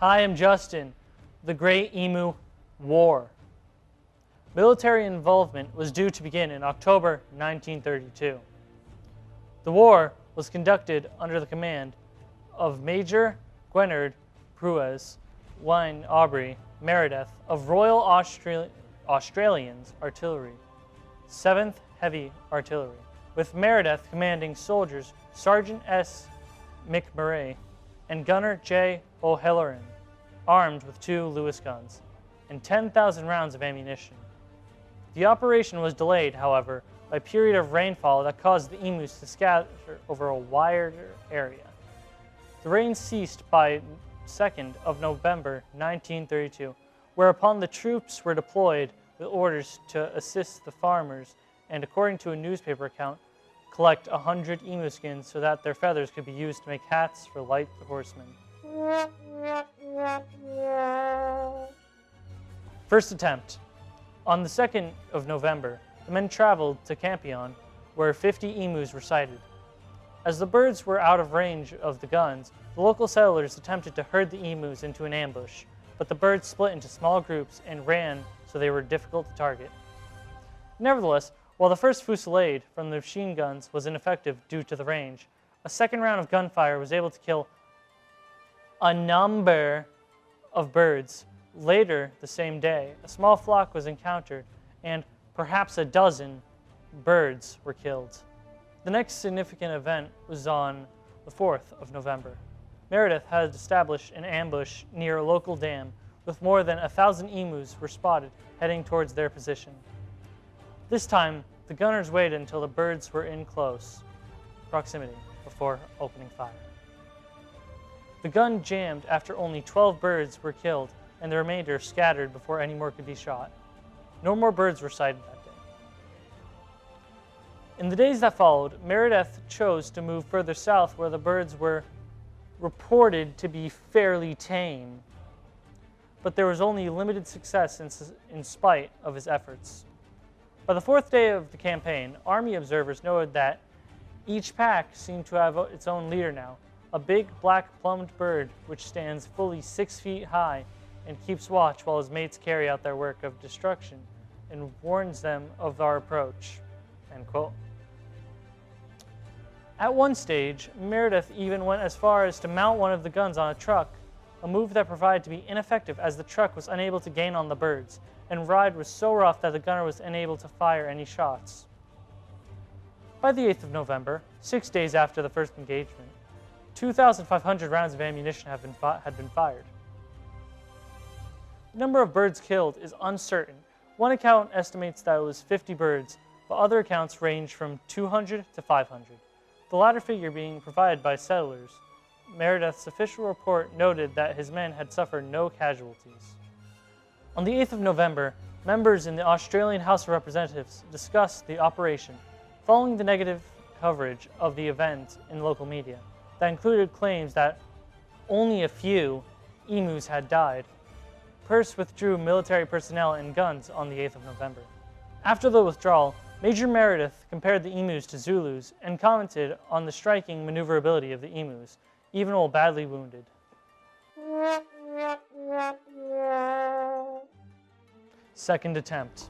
Hi, I'm Justin. The Great Emu War. Military involvement was due to begin in October 1932. The war was conducted under the command of Major Gwenard Prues Wynne Aubrey Meredith of Royal Australians Artillery, 7th Heavy Artillery, with Meredith commanding soldiers Sergeant S. McMurray and Gunner J. O'Halloran, armed with 2 Lewis guns and 10,000 rounds of ammunition. The operation was delayed, however, by a period of rainfall that caused the emus to scatter over a wider area. The rain ceased by 2nd of November 1932, whereupon the troops were deployed with orders to assist the farmers and, according to a newspaper account, collect 100 emu skins so that their feathers could be used to make hats for light horsemen. First attempt. On the 2nd of November, the men traveled to Campion, where 50 emus were sighted. As the birds were out of range of the guns, the local settlers attempted to herd the emus into an ambush, but the birds split into small groups and ran so they were difficult to target. Nevertheless, while the first fusillade from the machine guns was ineffective due to the range, a second round of gunfire was able to kill a number of birds. Later the same day, a small flock was encountered, and perhaps a dozen birds were killed. The next significant event was on the 4th of November. Meredith had established an ambush near a local dam, with more than 1,000 emus were spotted heading towards their position. This time, the gunners waited until the birds were in close proximity before opening fire. The gun jammed after only 12 birds were killed, and the remainder scattered before any more could be shot. No more birds were sighted that day. In the days that followed, Meredith chose to move further south where the birds were reported to be fairly tame, but there was only limited success in spite of his efforts. By the 4th day of the campaign, Army observers noted that each pack seemed to have its own leader now, a big black plumed bird which stands fully 6 feet high and keeps watch while his mates carry out their work of destruction and warns them of our approach." End quote. At one stage, Meredith even went as far as to mount one of the guns on a truck, a move that proved to be ineffective as the truck was unable to gain on the birds, and ride was so rough that the gunner was unable to fire any shots. By the 8th of November, 6 days after the first engagement, 2,500 rounds of ammunition had been fired. The number of birds killed is uncertain. One account estimates that it was 50 birds, but other accounts range from 200 to 500, the latter figure being provided by settlers. Meredith's official report noted that his men had suffered no casualties. On the 8th of November, members in the Australian House of Representatives discussed the operation, following the negative coverage of the event in local media that included claims that only a few emus had died. Pearce withdrew military personnel and guns on the 8th of November. After the withdrawal, Major Meredith compared the emus to Zulus and commented on the striking maneuverability of the emus, even while badly wounded. Second attempt.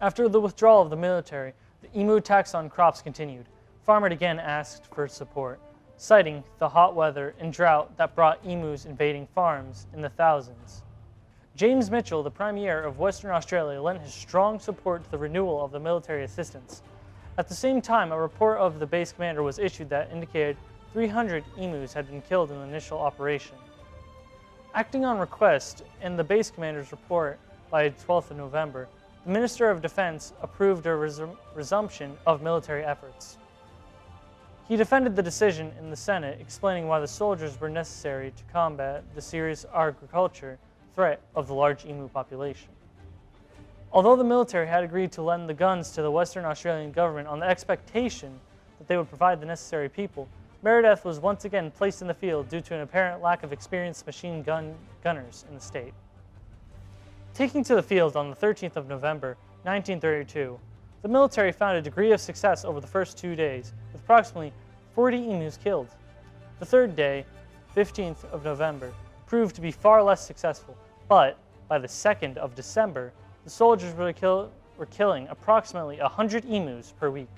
After the withdrawal of the military, the emu attacks on crops continued. Farmers again asked for support, citing the hot weather and drought that brought emus invading farms in the thousands. James Mitchell, the Premier of Western Australia, lent his strong support to the renewal of the military assistance. At the same time, a report of the base commander was issued that indicated 300 emus had been killed in the initial operation. Acting on request in the base commander's report by 12th of November, the Minister of Defense approved a resumption of military efforts. He defended the decision in the Senate, explaining why the soldiers were necessary to combat the serious agriculture threat of the large emu population. Although the military had agreed to lend the guns to the Western Australian government on the expectation that they would provide the necessary people, Meredith was once again placed in the field due to an apparent lack of experienced machine gunners in the state. Taking to the field on the 13th of November, 1932, the military found a degree of success over the first 2 days, with approximately 40 emus killed. The third day, 15th of November, proved to be far less successful, but by the 2nd of December, the soldiers were killing approximately 100 emus per week.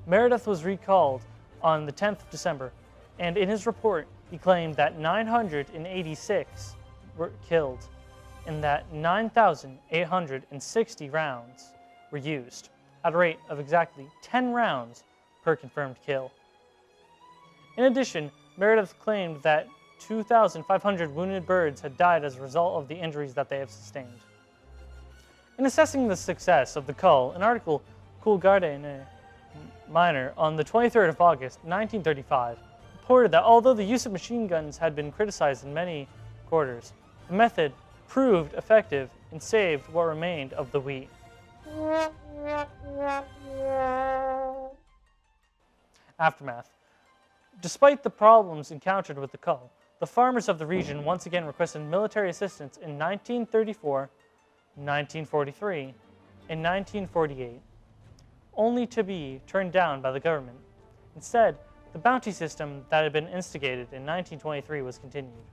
Meredith was recalled on the 10th of December, and in his report, he claimed that 986 were killed and that 9,860 rounds were used, at a rate of exactly 10 rounds per confirmed kill. In addition, Meredith claimed that 2,500 wounded birds had died as a result of the injuries that they have sustained. In assessing the success of the cull, an article Coolgardie Minor on the 23rd of August, 1935, reported that although the use of machine guns had been criticized in many quarters, the method proved effective and saved what remained of the wheat. Aftermath. Despite the problems encountered with the cull, the farmers of the region once again requested military assistance in 1934, 1943, and 1948, only to be turned down by the government. Instead, the bounty system that had been instigated in 1923 was continued,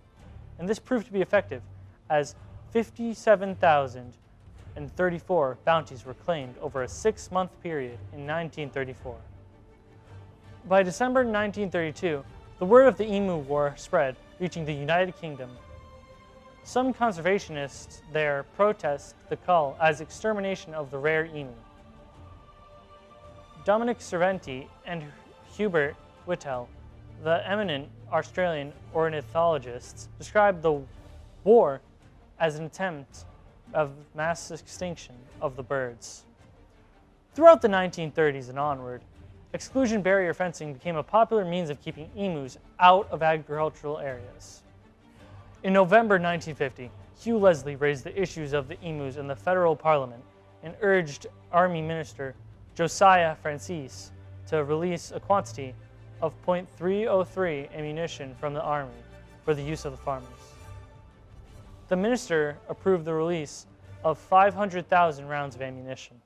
and this proved to be effective, as 57,034 bounties were claimed over a 6-month period in 1934. By December 1932, the word of the Emu War spread, reaching the United Kingdom. Some conservationists there protest the cull as extermination of the rare emu. Dominic Serventi and Hubert Whittle, the eminent Australian ornithologists, described the war as an attempt of mass extinction of the birds. Throughout the 1930s and onward, exclusion barrier fencing became a popular means of keeping emus out of agricultural areas. In November 1950, Hugh Leslie raised the issues of the emus in the federal parliament and urged Army Minister Josiah Francis to release a quantity of .303 ammunition from the Army for the use of the farmers. The minister approved the release of 500,000 rounds of ammunition.